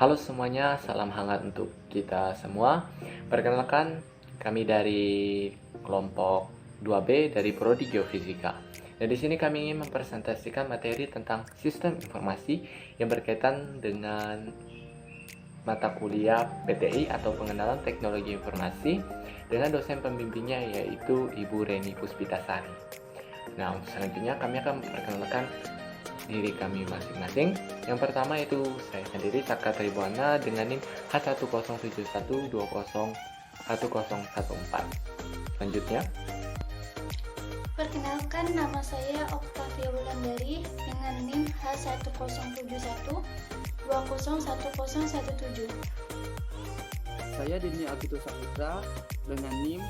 Halo semuanya, salam hangat untuk kita semua. Perkenalkan, kami dari kelompok 2B dari Prodi Geofisika. Dan di sini kami ingin mempresentasikan materi tentang sistem informasi yang berkaitan dengan mata kuliah PTI atau Pengenalan Teknologi Informasi dengan dosen pembimbingnya yaitu Ibu Reni Puspitasari. Nah, untuk selanjutnya kami akan memperkenalkan diri kami masing-masing. Yang pertama itu saya sendiri, Saka Tribuana dengan NIM H10712010114. Selanjutnya, Perkenalkan, nama saya Oktavia Wulandari dengan NIM H10712011017. Saya Denny Agito Saputra dengan NIM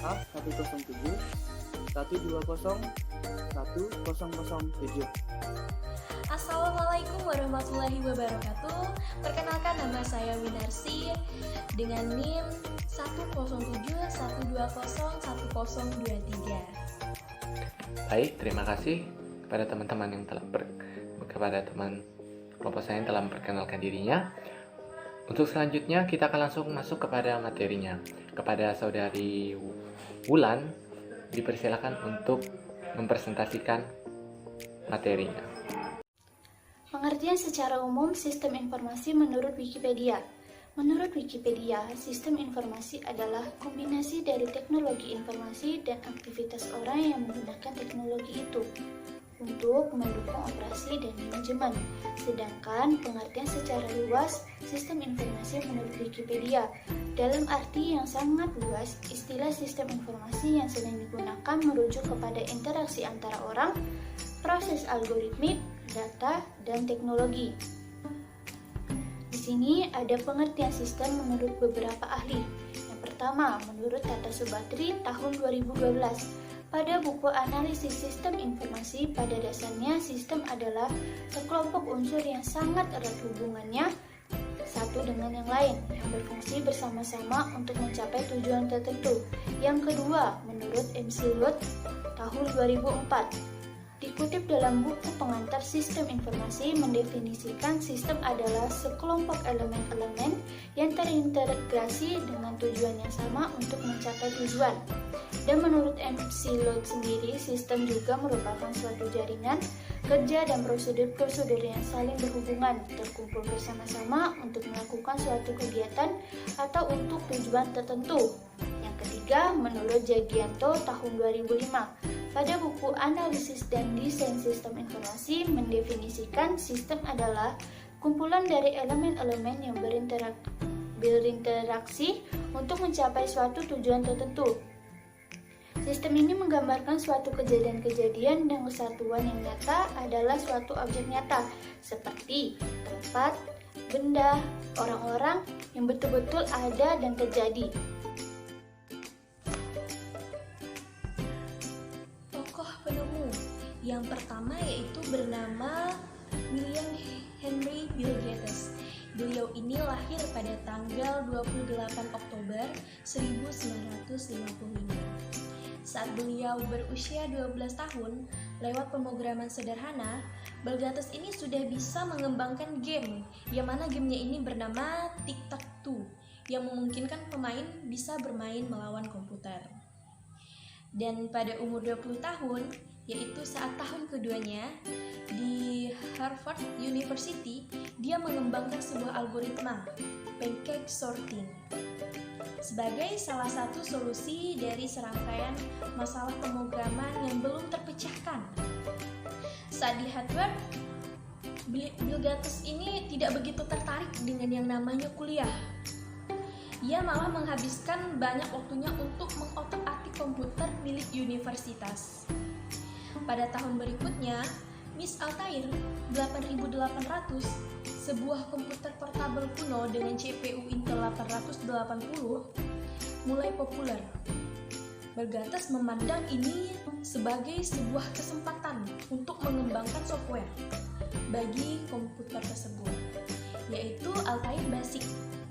H10712010007. Assalamualaikum warahmatullahi wabarakatuh. Perkenalkan, nama saya Winarsi dengan NIM 10712011023. baik, terima kasih kepada teman-teman yang kepada teman kelompok saya yang telah memperkenalkan dirinya. Untuk selanjutnya kita akan langsung masuk kepada materinya. Kepada saudari Wulan dipersilakan untuk mempresentasikan materinya. Pengertian secara umum sistem informasi menurut Wikipedia. Menurut Wikipedia, sistem informasi adalah kombinasi dari teknologi informasi dan aktivitas orang yang menggunakan teknologi itu untuk mendukung operasi dan manajemen. Sedangkan pengertian secara luas sistem informasi menurut Wikipedia dalam arti yang sangat luas, istilah sistem informasi yang sedang digunakan merujuk kepada interaksi antara orang, proses algoritmik, data, dan teknologi. Di sini ada pengertian sistem menurut beberapa ahli. Yang pertama, menurut Tata Subhatri tahun 2012. Pada buku analisis sistem informasi, pada dasarnya sistem adalah sekelompok unsur yang sangat erat hubungannya satu dengan yang lain, yang berfungsi bersama-sama untuk mencapai tujuan tertentu. Yang kedua, menurut MC Lut tahun 2004. Dikutip dalam buku pengantar sistem informasi, mendefinisikan sistem adalah sekelompok elemen-elemen yang terintegrasi dengan tujuan yang sama untuk mencapai tujuan. Dan menurut MC Lloyd sendiri, sistem juga merupakan suatu jaringan kerja dan prosedur-prosedur yang saling berhubungan, terkumpul bersama-sama untuk melakukan suatu kegiatan atau untuk tujuan tertentu. Yang ketiga, menurut Jagianto tahun 2005. Pada buku Analisis dan Desain Sistem Informasi mendefinisikan sistem adalah kumpulan dari elemen-elemen yang berinteraksi untuk mencapai suatu tujuan tertentu. Sistem ini menggambarkan suatu kejadian-kejadian dan kesatuan yang nyata adalah suatu objek nyata seperti tempat, benda, orang-orang yang betul-betul ada dan terjadi. Yang pertama yaitu bernama William Henry Bill Gates. Beliau ini lahir pada tanggal 28 Oktober 1955. Saat beliau berusia 12 tahun, lewat pemrograman sederhana, Bill Gates ini sudah bisa mengembangkan game, yang mana gamenya ini bernama Tic-Tac-Toe, yang memungkinkan pemain bisa bermain melawan komputer. Dan pada umur 20 tahun, yaitu saat tahun keduanya di Harvard University, dia mengembangkan sebuah algoritma pancake sorting sebagai salah satu solusi dari serangkaian masalah pemrograman yang belum terpecahkan. Saat di Harvard, Bill Gates ini tidak begitu tertarik dengan yang namanya kuliah. Ia malah menghabiskan banyak waktunya untuk mengotak-atik komputer milik universitas. Pada tahun berikutnya, Miss Altair 8800, sebuah komputer portabel kuno dengan CPU Intel 880, mulai populer. Bill Gates memandang ini sebagai sebuah kesempatan untuk mengembangkan software bagi komputer tersebut, yaitu Altair Basic,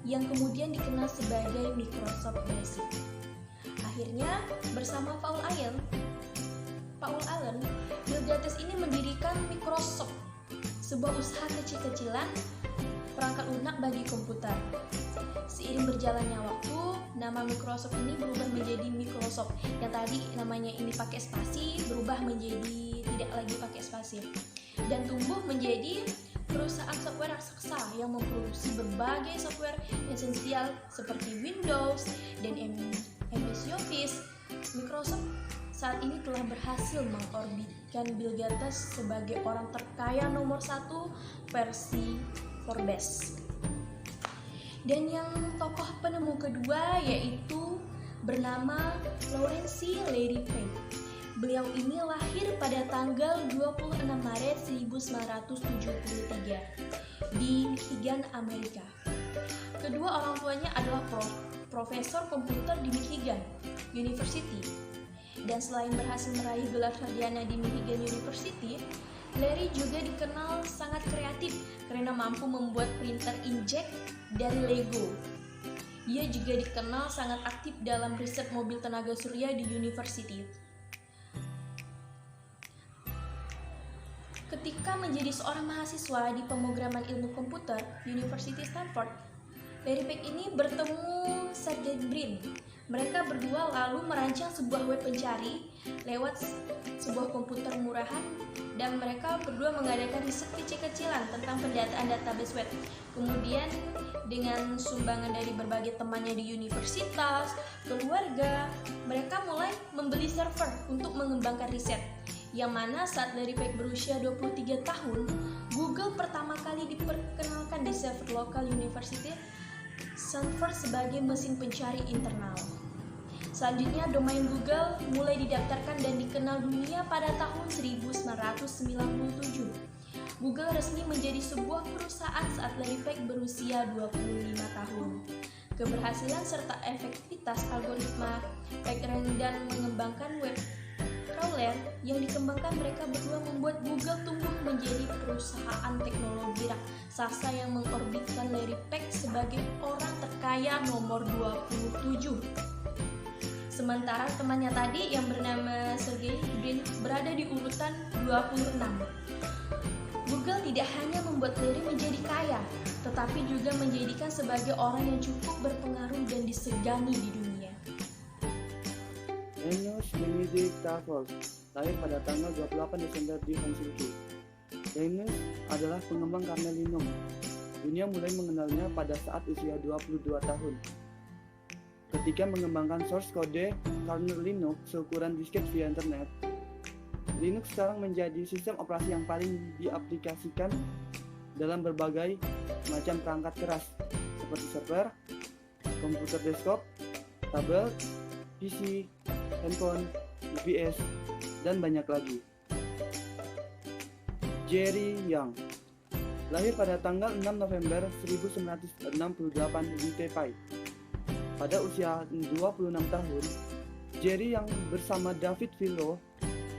yang kemudian dikenal sebagai Microsoft Basic. Akhirnya, bersama Paul Allen, Bill Gates ini mendirikan Microsoft, sebuah usaha kecil-kecilan perangkat lunak bagi komputer. Seiring berjalannya waktu, nama Microsoft ini berubah menjadi Microsoft. Yang tadi namanya ini pakai spasi, berubah menjadi tidak lagi pakai spasi. Dan tumbuh menjadi perusahaan software raksasa yang memproduksi berbagai software esensial seperti Windows dan MS Office. Microsoft saat ini telah berhasil mengorbitkan Bill Gates sebagai orang terkaya nomor 1 versi Forbes. Dan yang tokoh penemu kedua yaitu bernama Lawrence Larry Page. Beliau ini lahir pada tanggal 26 Maret 1973 di Michigan, Amerika. Kedua orang tuanya adalah profesor komputer di Michigan University. Dan selain berhasil meraih gelar sarjana di Michigan University, Larry juga dikenal sangat kreatif karena mampu membuat printer inkjet dari Lego. Ia juga dikenal sangat aktif dalam riset mobil tenaga surya di university. Ketika menjadi seorang mahasiswa di pemrograman ilmu komputer University Stanford, Larry Page ini bertemu Sergey Brin. Mereka berdua lalu merancang sebuah web pencari lewat sebuah komputer murahan, dan mereka berdua mengadakan riset kecil-kecilan tentang pendataan database web. Kemudian dengan sumbangan dari berbagai temannya di universitas, keluarga, mereka mulai membeli server untuk mengembangkan riset. Yang mana saat Larry Page berusia 23 tahun, Google pertama kali diperkenalkan di server lokal University Stanford sebagai mesin pencari internal. Selanjutnya, domain Google mulai didaftarkan dan dikenal dunia pada tahun 1997. Google resmi menjadi sebuah perusahaan saat Larry Page berusia 25 tahun. Keberhasilan serta efektivitas algoritma PageRank dan mengembangkan web crawler yang dikembangkan mereka berdua membuat Google tumbuh menjadi perusahaan teknologi raksasa yang mengorbitkan Larry Page sebagai orang terkaya nomor 27. Sementara temannya tadi yang bernama Sergey Brin berada di urutan 26. Google tidak hanya membuat Larry menjadi kaya, tetapi juga menjadikan sebagai orang yang cukup berpengaruh dan disegani di dunia. Linus Benedict Torvalds lahir pada tanggal 28 Desember di Helsinki. Linus adalah pengembang kernel Linux. Dunia mulai mengenalnya pada saat usia 22 tahun. Ketika mengembangkan source kode kernel Linux seukuran disket via internet, Linux sekarang menjadi sistem operasi yang paling diaplikasikan dalam berbagai macam perangkat keras seperti server, komputer desktop, tablet, PC, handphone, UPS, dan banyak lagi. Jerry Yang lahir pada tanggal 6 November 1968 di Taipei. Pada usia 26 tahun, Jerry yang bersama David Vilo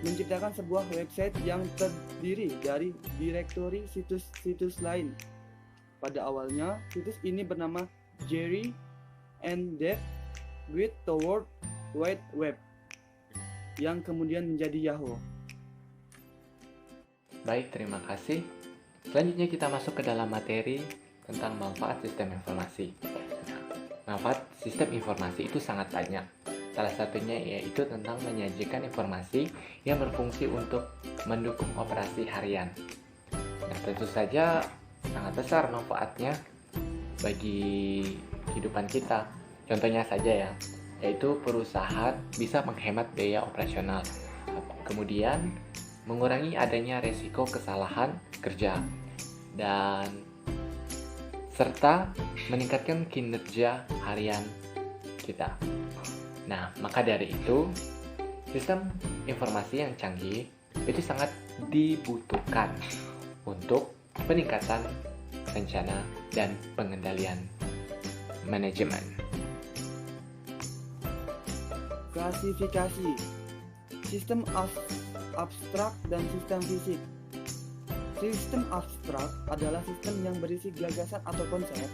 menciptakan sebuah website yang terdiri dari direktori situs-situs lain. Pada awalnya, situs ini bernama Jerry and Dave Guide to World Wide Web, yang kemudian menjadi Yahoo. Baik, terima kasih. Selanjutnya kita masuk ke dalam materi tentang manfaat sistem informasi. Manfaat sistem informasi itu sangat banyak. Salah satunya yaitu tentang menyajikan informasi yang berfungsi untuk mendukung operasi harian. Nah, tentu saja sangat besar manfaatnya bagi kehidupan kita. Contohnya saja yaitu perusahaan bisa menghemat biaya operasional. Kemudian mengurangi adanya resiko kesalahan kerja dan serta meningkatkan kinerja harian kita. Nah, maka dari itu, sistem informasi yang canggih itu sangat dibutuhkan untuk peningkatan rencana dan pengendalian manajemen. Klasifikasi sistem abstrak dan sistem fisik. Sistem abstrak adalah sistem yang berisi gagasan atau konsep.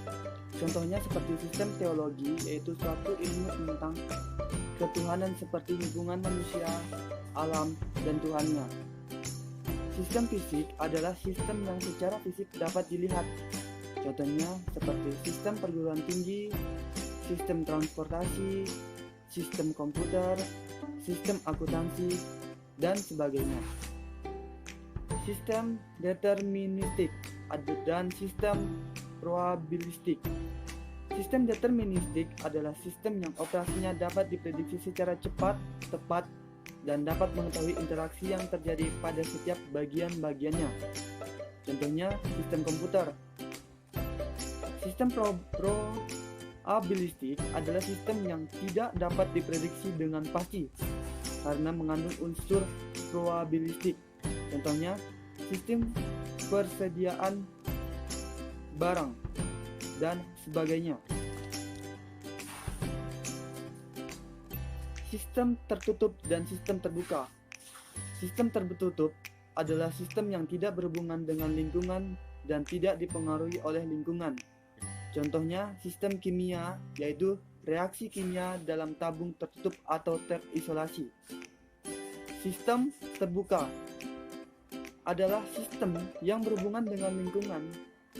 Contohnya seperti sistem teologi, yaitu suatu ilmu tentang ketuhanan seperti hubungan manusia, alam, dan Tuhannya. Sistem fisik adalah sistem yang secara fisik dapat dilihat. Contohnya seperti sistem perguruan tinggi, sistem transportasi, sistem komputer, sistem akuntansi, dan sebagainya. Sistem deterministik dan sistem probabilistik. Sistem deterministik adalah sistem yang operasinya dapat diprediksi secara cepat, tepat, dan dapat mengetahui interaksi yang terjadi pada setiap bagian-bagiannya. Contohnya sistem komputer. Sistem probabilistik adalah sistem yang tidak dapat diprediksi dengan pasti karena mengandung unsur probabilistik. Contohnya sistem persediaan barang dan sebagainya. Sistem tertutup dan sistem terbuka. Sistem tertutup adalah sistem yang tidak berhubungan dengan lingkungan dan tidak dipengaruhi oleh lingkungan. Contohnya sistem kimia, yaitu reaksi kimia dalam tabung tertutup atau terisolasi. Sistem terbuka adalah sistem yang berhubungan dengan lingkungan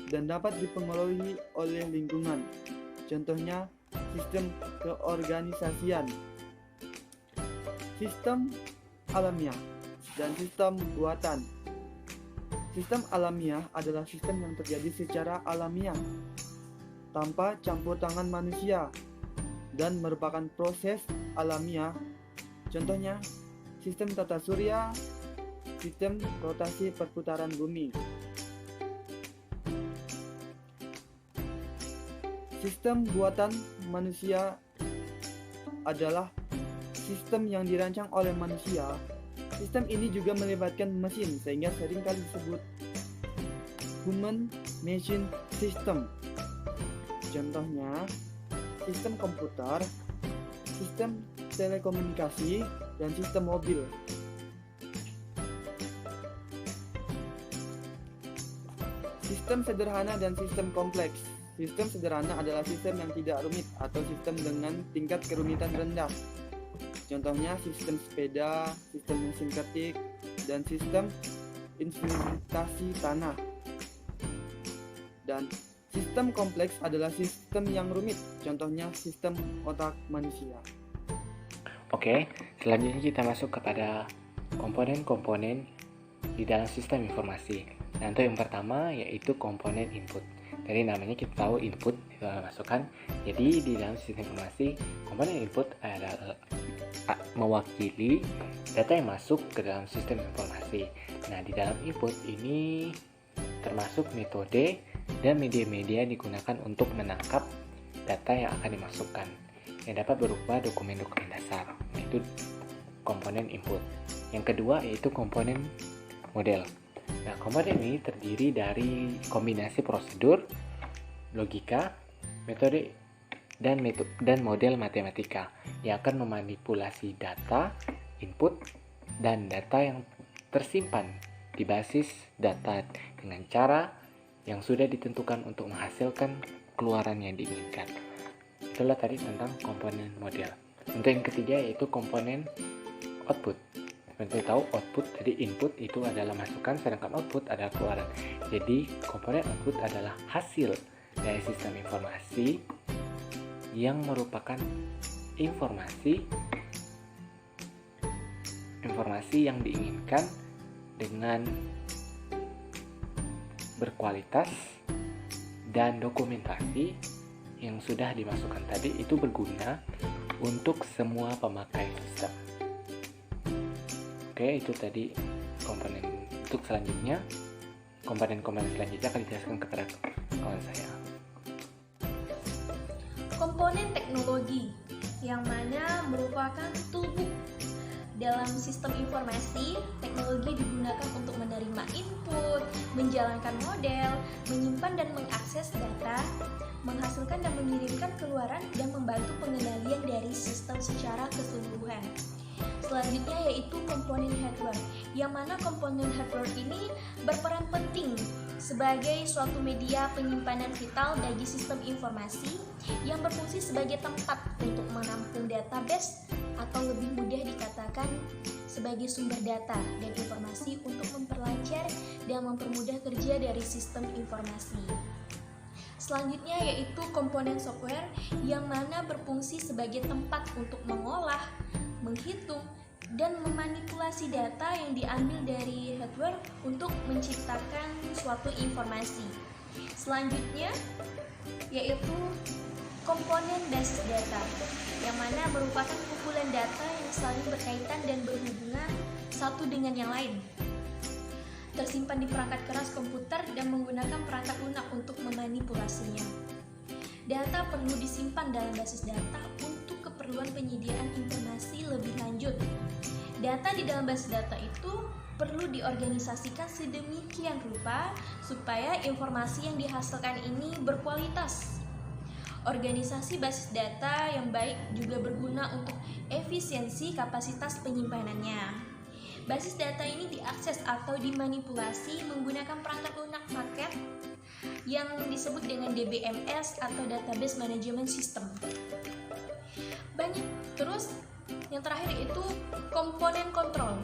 dan dapat dipengaruhi oleh lingkungan. Contohnya sistem keorganisasian. Sistem alamiah dan sistem buatan. Sistem alamiah adalah sistem yang terjadi secara alamiah tanpa campur tangan manusia dan merupakan proses alamiah. Contohnya sistem tata surya, sistem rotasi perputaran bumi. Sistem buatan manusia adalah sistem yang dirancang oleh manusia. Sistem ini juga melibatkan mesin sehingga seringkali disebut human machine system. Contohnya sistem komputer, sistem telekomunikasi, dan sistem mobil. Sistem sederhana dan sistem kompleks. Sistem sederhana adalah sistem yang tidak rumit atau sistem dengan tingkat kerumitan rendah. Contohnya sistem sepeda, sistem mesin ketik, dan sistem instrumentasi tanah. Dan sistem kompleks adalah sistem yang rumit, contohnya sistem otak manusia. Oke, selanjutnya kita masuk kepada komponen-komponen di dalam sistem informasi. Nah, untuk yang pertama yaitu komponen input. Dari namanya kita tahu input itu adalah masukan. Jadi di dalam sistem informasi, komponen input adalah mewakili data yang masuk ke dalam sistem informasi. Nah, di dalam input ini termasuk metode dan media-media digunakan untuk menangkap data yang akan dimasukkan, yang dapat berupa dokumen-dokumen dasar, yaitu komponen input. Yang kedua yaitu komponen model. Nah, komponen ini terdiri dari kombinasi prosedur, logika, metode, dan model matematika yang akan memanipulasi data, input, dan data yang tersimpan di basis data dengan cara yang sudah ditentukan untuk menghasilkan keluaran yang diinginkan. Itulah tadi tentang komponen model. Untuk yang ketiga yaitu komponen output. Seperti tahu output, jadi input itu adalah masukan, sedangkan output adalah keluaran. Jadi komponen output adalah hasil dari sistem informasi yang merupakan informasi yang diinginkan dengan berkualitas, dan dokumentasi yang sudah dimasukkan tadi itu berguna untuk semua pemakai sistem. Oke, itu tadi komponen. Untuk selanjutnya, komponen-komponen selanjutnya akan dijelaskan kepada kawan saya. Komponen teknologi yang mana merupakan tubuh dalam sistem informasi. Teknologi digunakan untuk menerima input, menjalankan model, menyimpan dan mengakses data, menghasilkan dan mengirimkan keluaran, dan membantu pengendalian dari sistem secara keseluruhan. Selanjutnya yaitu komponen hardware, yang mana komponen hardware ini berperan penting sebagai suatu media penyimpanan vital bagi sistem informasi yang berfungsi sebagai tempat untuk menampung database, atau lebih mudah dikatakan sebagai sumber data dan informasi untuk memperlancar dan mempermudah kerja dari sistem informasi. Selanjutnya yaitu komponen software yang mana berfungsi sebagai tempat untuk mengolah, menghitung, dan memanipulasi data yang diambil dari hardware untuk menciptakan suatu informasi. Selanjutnya yaitu komponen basis data, yang mana merupakan kumpulan data yang saling berkaitan dan berhubungan satu dengan yang lain, tersimpan di perangkat keras komputer dan menggunakan perangkat lunak untuk memanipulasinya. Data perlu disimpan dalam basis data untuk keperluan penyediaan informasi lebih lanjut. Data di dalam basis data itu perlu diorganisasikan sedemikian rupa supaya informasi yang dihasilkan ini berkualitas. Organisasi basis data yang baik juga berguna untuk efisiensi kapasitas penyimpanannya. Basis data ini diakses atau dimanipulasi menggunakan perangkat lunak paket yang disebut dengan DBMS atau Database Management System. Terus yang terakhir itu komponen kontrol.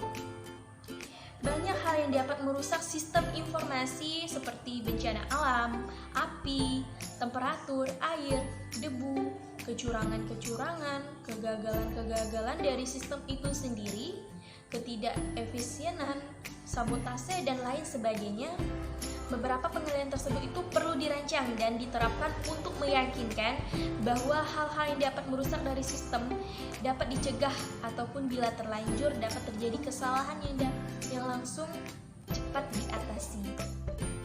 Banyak hal yang dapat merusak sistem informasi seperti bencana alam, api, temperatur, air, debu, kecurangan-kecurangan, kegagalan-kegagalan dari sistem itu sendiri, ketidakefisienan, sabotase, dan lain sebagainya. Beberapa penilaian tersebut itu perlu dirancang dan diterapkan untuk meyakinkan bahwa hal-hal yang dapat merusak dari sistem dapat dicegah ataupun bila terlanjur dapat terjadi kesalahan yang langsung cepat diatasi.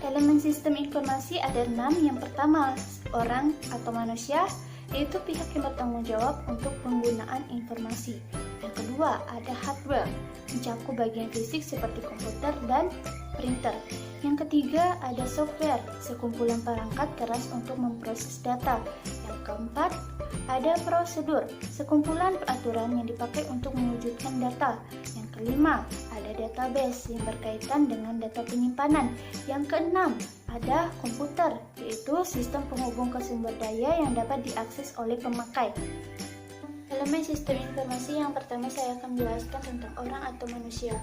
Elemen sistem informasi ada 6. Yang pertama, orang atau manusia, yaitu pihak yang bertanggung jawab untuk penggunaan informasi. Yang kedua, ada hardware, mencakup bagian fisik seperti komputer dan printer. Yang ketiga, ada software, sekumpulan perangkat keras untuk memproses data. Yang keempat, ada prosedur, sekumpulan peraturan yang dipakai untuk mewujudkan data. Yang kelima, ada database yang berkaitan dengan data penyimpanan. Yang keenam, ada komputer, yaitu sistem penghubung ke sumber daya yang dapat diakses oleh pemakai. Elemen sistem informasi yang pertama saya akan menjelaskan tentang orang atau manusia.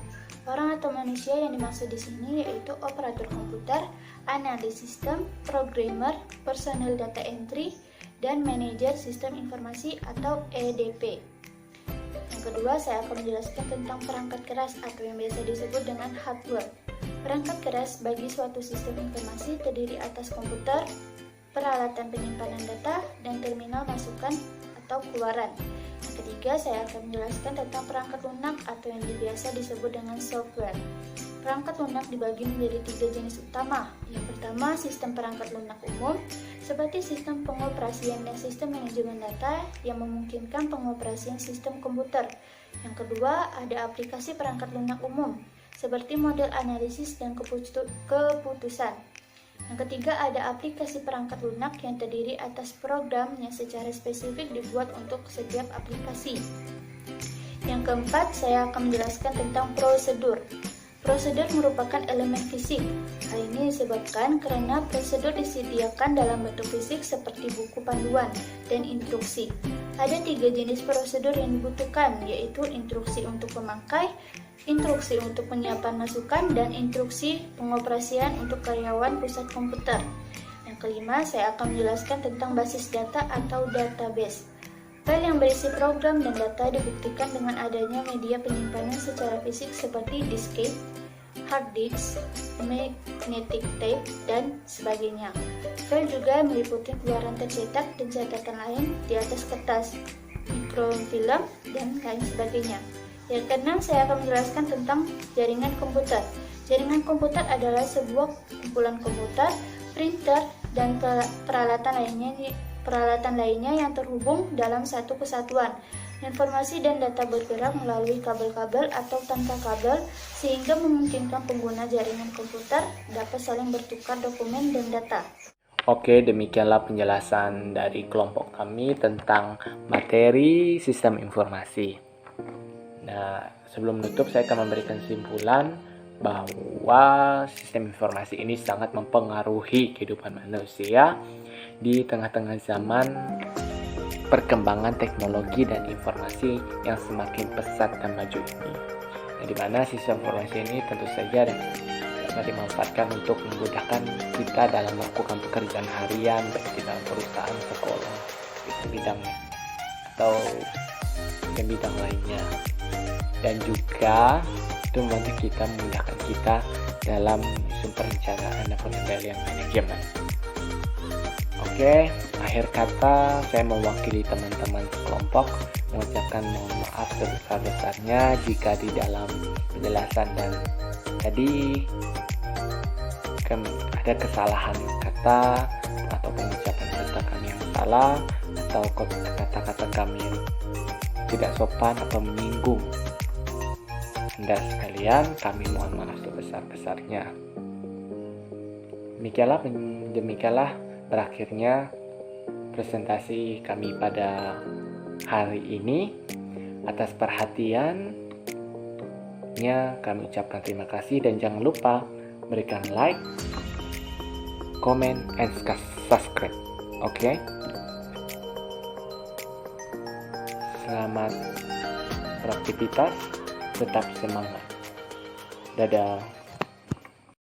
Orang atau manusia yang dimaksud di sini yaitu operator komputer, analis sistem, programmer, personel data entry, dan manajer sistem informasi atau EDP. Yang kedua, saya akan menjelaskan tentang perangkat keras atau yang biasa disebut dengan hardware. Perangkat keras bagi suatu sistem informasi terdiri atas komputer, peralatan penyimpanan data, dan terminal masukan atau keluaran. Yang ketiga, saya akan menjelaskan tentang perangkat lunak atau yang biasa disebut dengan software. Perangkat lunak dibagi menjadi 3 jenis utama. Yang pertama, sistem perangkat lunak umum, seperti sistem pengoperasian dan sistem manajemen data yang memungkinkan pengoperasian sistem komputer. Yang kedua, ada aplikasi perangkat lunak umum, seperti model analisis dan keputusan. Yang ketiga, ada aplikasi perangkat lunak yang terdiri atas program yang secara spesifik dibuat untuk setiap aplikasi. Yang keempat, saya akan menjelaskan tentang prosedur. Prosedur merupakan elemen fisik. Hal ini disebabkan karena prosedur disediakan dalam bentuk fisik seperti buku panduan dan instruksi. Ada 3 jenis prosedur yang dibutuhkan, yaitu instruksi untuk pemakai, instruksi untuk penyiapan masukan, dan instruksi pengoperasian untuk karyawan pusat komputer. Yang kelima, saya akan menjelaskan tentang basis data atau database. File yang berisi program dan data dibuktikan dengan adanya media penyimpanan secara fisik seperti diskette, hard disk, magnetic tape, dan sebagainya. File juga meliputi keluaran tercetak dan catatan lain di atas kertas, mikrofilm, dan lain sebagainya. Yang keenam, saya akan menjelaskan tentang jaringan komputer. Jaringan komputer adalah sebuah kumpulan komputer, printer, dan peralatan lainnya yang terhubung dalam satu kesatuan. Informasi dan data bergerak melalui kabel-kabel atau tanpa kabel, sehingga memungkinkan pengguna jaringan komputer dapat saling bertukar dokumen dan data. Oke, demikianlah penjelasan dari kelompok kami tentang materi sistem informasi. Nah, sebelum menutup saya akan memberikan kesimpulan bahwa sistem informasi ini sangat mempengaruhi kehidupan manusia di tengah-tengah zaman perkembangan teknologi dan informasi yang semakin pesat dan maju ini. Nah, di mana sistem informasi ini tentu saja mari manfaatkan untuk memudahkan kita dalam melakukan pekerjaan harian, baik di dalam perusahaan, sekolah, bidangnya atau bidang lainnya. Dan juga itu membantu kita, memudahkan kita dalam perencanaan dan pengendalian manajemen. Oke, akhir kata saya mewakili teman-teman sekelompok mengucapkan mohon maaf sebesar-besarnya jika di dalam penjelasan dan tadi ada kesalahan kata atau pengucapan kata kami yang salah atau kata-kata kami yang tidak sopan atau menyinggung Anda sekalian. Kami mohon maaf sebesar-besarnya. Demikianlah berakhirnya presentasi kami pada hari ini. Atas perhatiannya kami ucapkan terima kasih, dan jangan lupa berikan like, comment, and subscribe. Oke? Selamat beraktivitas, tetap semangat. Dadah.